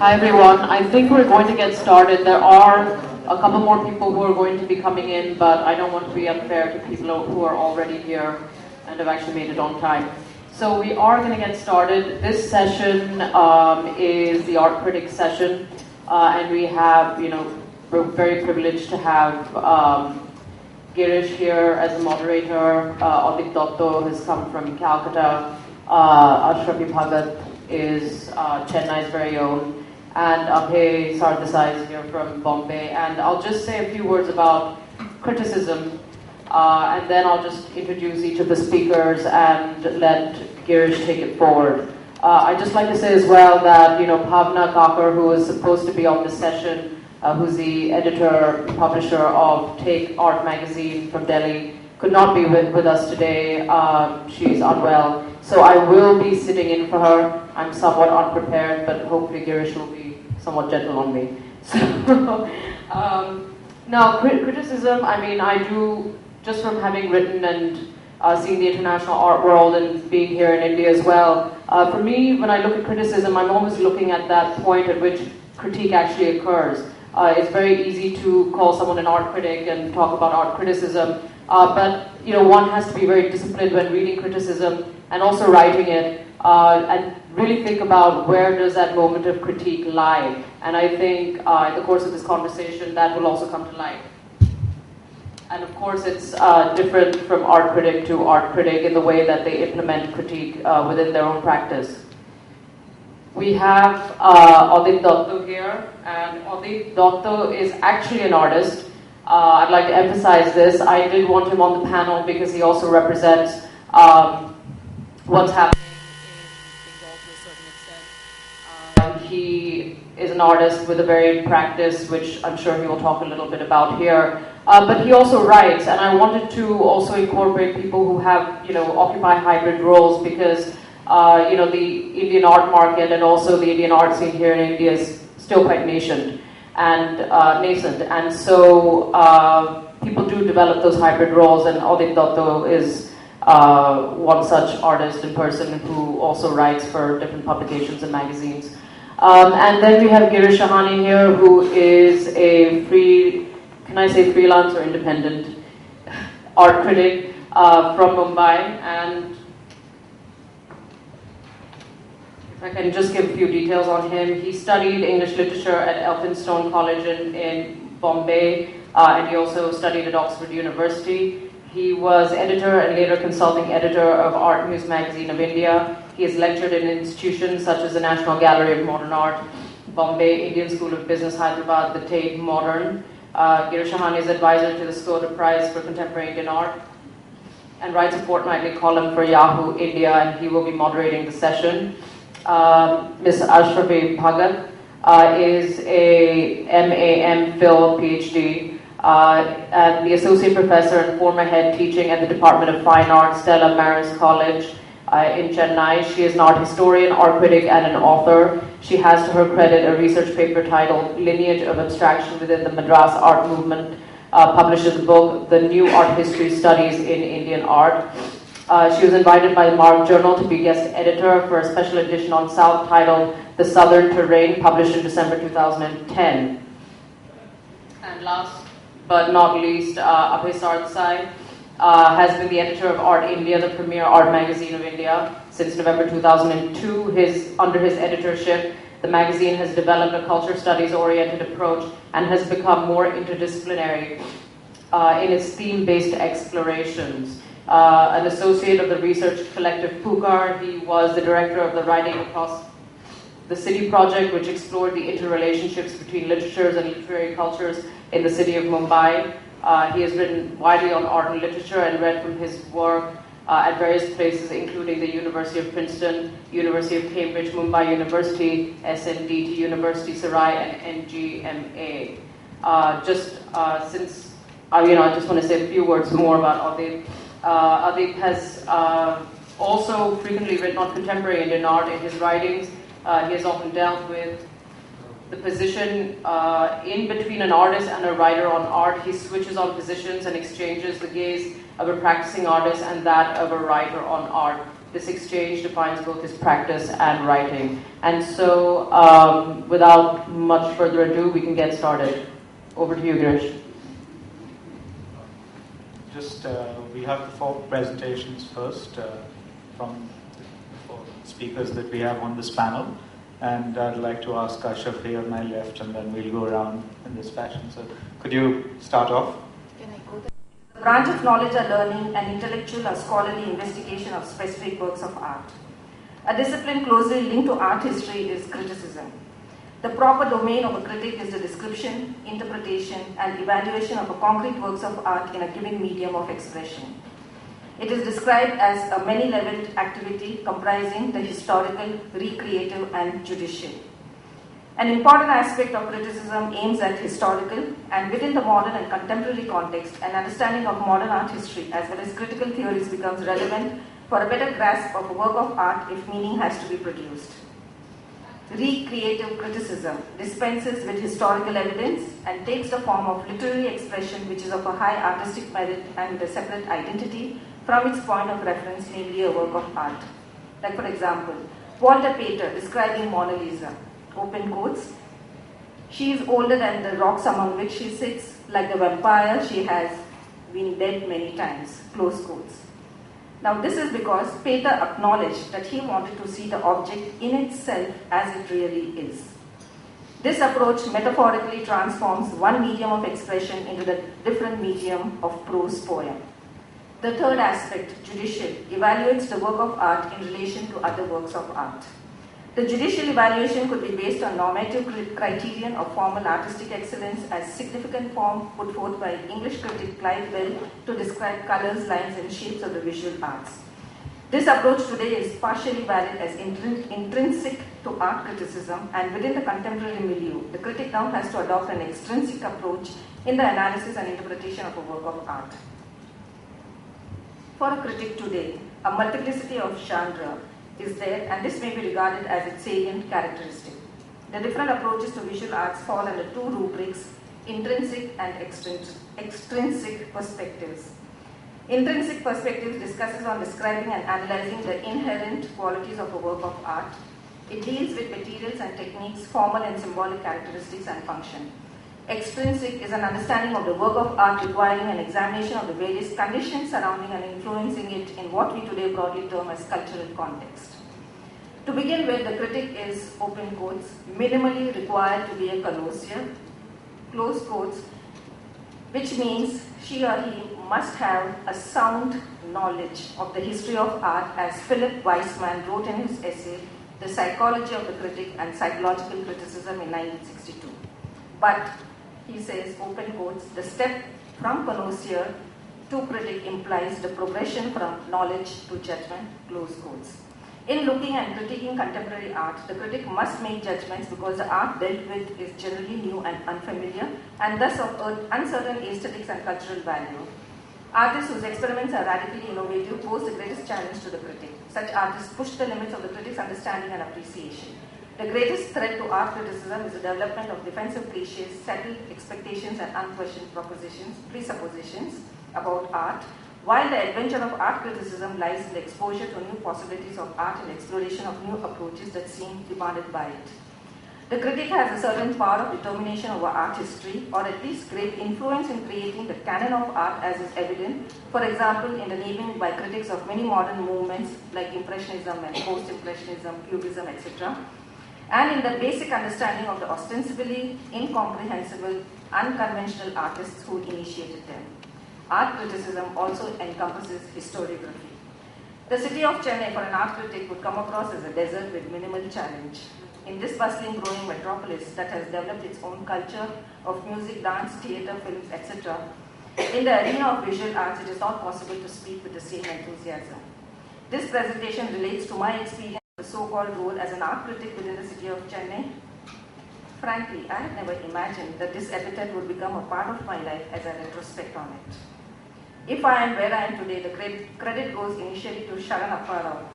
Hi everyone. I think we're going to get started. There are a couple more people who are going to be coming in, but I don't want to be unfair to people who are already here and have actually made it on time. So we are going to get started. This session is the Art Critic session, and we have, we're very privileged to have Girish here as a moderator. Adit Dotto has come from Calcutta. Ashrafi Bhagat is Chennai's very own. And Abhay Sardesai is here from Bombay. And I'll just say a few words about criticism, and then I'll just introduce each of the speakers and let Girish take it forward. I'd just like to say as well that, Bhavna, Kakar, who is supposed to be on this session, who's the editor, publisher of Take Art magazine from Delhi, could not be with us today. She's unwell. So I will be sitting in for her. I'm somewhat unprepared, but hopefully Girish will be somewhat gentle on me. So, now, criticism, I do, just from having written and seeing the international art world and being here in India as well, for me, when I look at criticism, I'm always looking at that point at which critique actually occurs. It's very easy to call someone an art critic and talk about art criticism, but one has to be very disciplined when reading criticism and also writing it, and really think about where does that moment of critique lie. And I think in the course of this conversation that will also come to light. And of course it's different from art critic to art critic in the way that they implement critique within their own practice. We have Adit Dotto here, and Adit Dotto is actually an artist. I'd like to emphasize this. I did want him on the panel because he also represents what's happening in Bengal to a certain extent. He is an artist with a varied practice, which I'm sure he will talk a little bit about here. But he also writes, and I wanted to also incorporate people who have, occupy hybrid roles because, the Indian art market and also the Indian art scene here in India is still quite nascent. And so people do develop those hybrid roles, and Adit Dotto is one such artist in person who also writes for different publications and magazines. And then we have GirishShahane here, who is a freelance or independent art critic from Mumbai. And if I can just give a few details on him, he studied English literature at Elphinstone College in Bombay, and he also studied at Oxford University. He was editor and later consulting editor of Art News Magazine of India. He has lectured in institutions such as the National Gallery of Modern Art, Bombay Indian School of Business, Hyderabad, the Tate Modern. GirishShahane is advisor to the Skoda Prize for Contemporary Indian Art and writes a fortnightly column for Yahoo India, and he will be moderating the session. Ms. Ashrafi Bhagat is a MAM Phil PhD, and the associate professor and former head teaching at the Department of Fine Arts, Stella Maris College in Chennai. She is an art historian, art critic, and an author. She has to her credit a research paper titled Lineage of Abstraction Within the Madras Art Movement, publishes the book The New Art History Studies in Indian Art. She was invited by the Mark Journal to be guest editor for a special edition on South titled The Southern Terrain, published in December 2010. And last but not least, Abhay Sardesai has been the editor of Art India, the premier art magazine of India, since November 2002. Under his editorship, the magazine has developed a culture studies-oriented approach and has become more interdisciplinary in its theme-based explorations. An associate of the research collective Kakar, he was the director of the Writing Across the City project, which explored the interrelationships between literatures and literary cultures in the city of Mumbai. He has written widely on art and literature and read from his work at various places, including the University of Princeton, University of Cambridge, Mumbai University, SNDT University Sarai, and NGMA. I just want to say a few words more about Adit. Adit has also frequently written on contemporary Indian art in his writings. He has often dealt with the position in between an artist and a writer on art. He switches on positions and exchanges the gaze of a practicing artist and that of a writer on art. this exchange defines both his practice and writing. And so, without much further ado, we can get started. Over to you, Girish. We have the 4 presentations first from the 4 speakers that we have on this panel. And I'd like to ask Ashrafi on my left, and then we'll go around in this fashion. So could you start off? The branch of knowledge or learning and intellectual or scholarly investigation of specific works of art. A discipline closely linked to art history is criticism. The proper domain of a critic is the description, interpretation, and evaluation of a concrete works of art in a given medium of expression. It is described as a many-leveled activity comprising the historical, recreative, and judicial. An important aspect of criticism aims at historical and within the modern and contemporary context, an understanding of modern art history as well as critical theories becomes relevant for a better grasp of a work of art if meaning has to be produced. Recreative criticism dispenses with historical evidence and takes the form of literary expression which is of a high artistic merit and with a separate identity from its point of reference, namely a work of art. Like for example, Walter Pater describing Mona Lisa, open quotes, "She is older than the rocks among which she sits, like the vampire she has been dead many times," close quotes. Now this is because Pater acknowledged that he wanted to see the object in itself as it really is. This approach metaphorically transforms one medium of expression into the different medium of prose poem. The third aspect, judicial, evaluates the work of art in relation to other works of art. The judicial evaluation could be based on normative criterion of formal artistic excellence as significant form put forth by English critic Clive Bell to describe colors, lines, and shapes of the visual arts. This approach today is partially valid as intrinsic to art criticism, and within the contemporary milieu, the critic now has to adopt an extrinsic approach in the analysis and interpretation of a work of art. For a critic today, a multiplicity of genre is there, and this may be regarded as its salient characteristic. The different approaches to visual arts fall under 2 rubrics, intrinsic and extrinsic perspectives. Intrinsic perspectives discusses on describing and analyzing the inherent qualities of a work of art. It deals with materials and techniques, formal and symbolic characteristics and function. Extrinsic is an understanding of the work of art requiring an examination of the various conditions surrounding and influencing it in what we today broadly term as cultural context. To begin with, the critic is, open quotes, minimally required to be a connoisseur, close quotes, which means she or he must have a sound knowledge of the history of art, as Philip Weisman wrote in his essay, The Psychology of the Critic and Psychological Criticism in 1962. But he says, open quotes, the step from connoisseur to critic implies the progression from knowledge to judgment, close quotes. In looking and critiquing contemporary art, the critic must make judgments because the art dealt with is generally new and unfamiliar, and thus of uncertain aesthetics and cultural value. Artists whose experiments are radically innovative pose the greatest challenge to the critic. Such artists push the limits of the critic's understanding and appreciation. The greatest threat to art criticism is the development of defensive cliches, settled expectations, and unquestioned presuppositions about art, while the adventure of art criticism lies in the exposure to new possibilities of art and exploration of new approaches that seem demanded by it. The critic has a certain power of determination over art history, or at least great influence in creating the canon of art as is evident, for example, in the naming by critics of many modern movements like Impressionism and Post-Impressionism, Cubism, etc., and in the basic understanding of the ostensibly incomprehensible, unconventional artists who initiated them. Art criticism also encompasses historiography. The city of Chennai for an art critic would come across as a desert with minimal challenge. In this bustling, growing metropolis that has developed its own culture of music, dance, theatre, films, etc., in the arena of visual arts, it is not possible to speak with the same enthusiasm. This presentation relates to my experience of the so-called role as an art critic within the city of Chennai. Frankly, I had never imagined that this epithet would become a part of my life as I retrospect on it. If I am where I am today, the credit goes initially to Sharan Apparao,